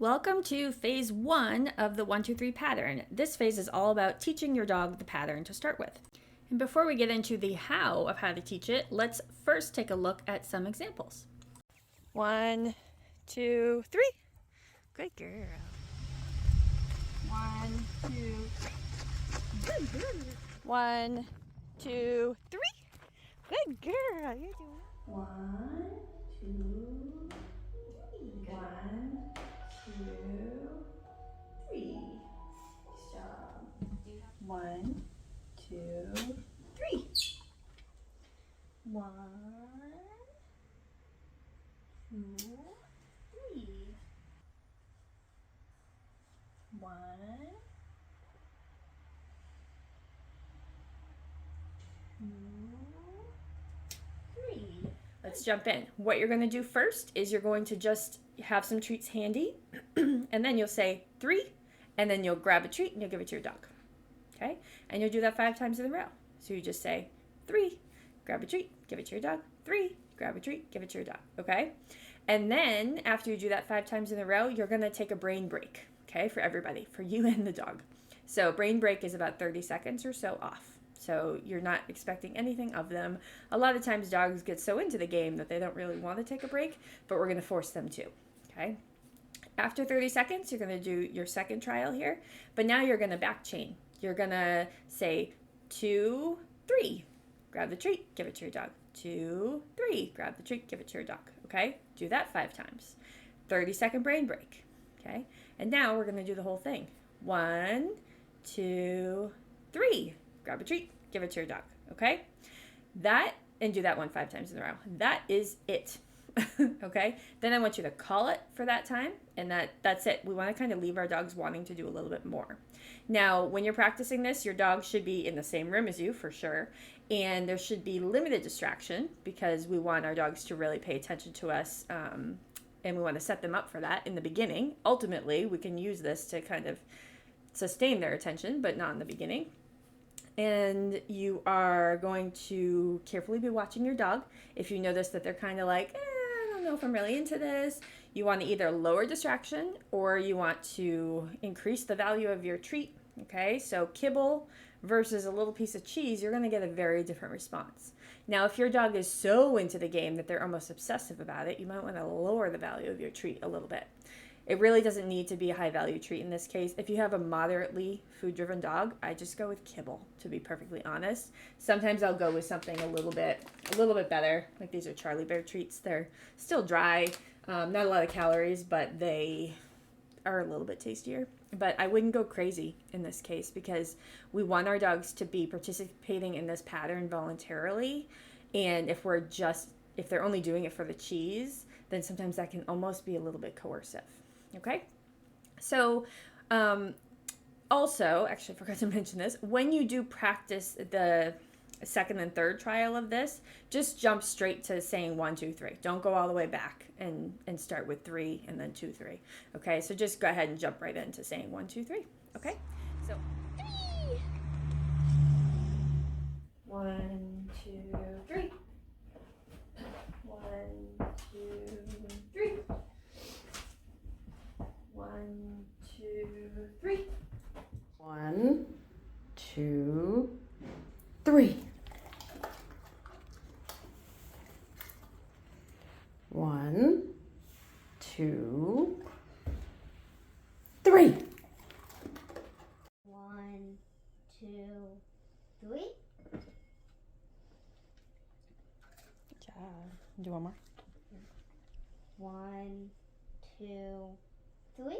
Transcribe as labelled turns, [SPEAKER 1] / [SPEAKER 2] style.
[SPEAKER 1] Welcome to phase 1 of the 1, 2, 3 pattern. This phase is all about teaching your dog the pattern to start with. And before we get into the how of how to teach it, let's first take a look at some examples. 1, 2, 3. Good girl. 1, 2, 3. Good girl. 1, 2, 3. Good girl. You're doing it. 1, 2, 3. 1, 2, 3. Nice job. 1, 2, 3. 1, 2, 3. 1, 2, 3. Let's jump in. What you're going to do first is you're going to just have some treats handy, and then you'll say 3, and then you'll grab a treat and you'll give it to your dog. Okay? And you'll do that 5 times in a row. So you just say 3, grab a treat, give it to your dog. 3, grab a treat, give it to your dog. Okay? And then after you do that 5 times in a row, you're going to take a brain break. Okay? For everybody, for you and the dog. So brain break is about 30 seconds or so off. So you're not expecting anything of them. A lot of times dogs get so into the game that they don't really want to take a break, but we're going to force them to. Okay? After 30 seconds, you're going to do your second trial here, but now you're going to back chain. You're going to say 2, 3, grab the treat, give it to your dog. 2, 3, grab the treat, give it to your dog. Okay? Do that 5 times. 30-second brain break. Okay? And now we're going to do the whole thing. 1, 2, 3. Grab a treat, give it to your dog. Okay? And do that one 5 times in a row. That is it. Okay? Then I want you to call it for that time, and that's it. We want to kind of leave our dogs wanting to do a little bit more. Now, when you're practicing this, your dog should be in the same room as you for sure, and there should be limited distraction because we want our dogs to really pay attention to us, and we want to set them up for that in the beginning. Ultimately, we can use this to kind of sustain their attention, but not in the beginning. And you are going to carefully be watching your dog. If you notice that they're kind of like, I don't know if I'm really into this, you want to either lower distraction or you want to increase the value of your treat. Okay, so kibble versus a little piece of cheese, you're going to get a very different response. Now, if your dog is so into the game that they're almost obsessive about it, you might want to lower the value of your treat a little bit. It really doesn't need to be a high value treat in this case. If you have a moderately food driven dog, I just go with kibble, to be perfectly honest. Sometimes I'll go with something a little bit better. Like these are Charlie Bear treats. They're still dry, not a lot of calories, but they are a little bit tastier. But I wouldn't go crazy in this case because we want our dogs to be participating in this pattern voluntarily. And if they're only doing it for the cheese, then sometimes that can almost be a little bit coercive. Okay? So, also, actually I forgot to mention this, when you do practice the second and third trial of this, just jump straight to saying 1, 2, 3. Don't go all the way back and start with 3 and then 2, 3. Okay? So just go ahead and jump right into saying 1, 2, 3. Okay? So, 3. 1, 2, 3. 1, 2, 3. 1, 2, 3.
[SPEAKER 2] 1, 2, 3. 1, 2, 3.
[SPEAKER 3] 1, 2, 3.
[SPEAKER 1] Good job. Do one more.
[SPEAKER 3] 1, 2, 3.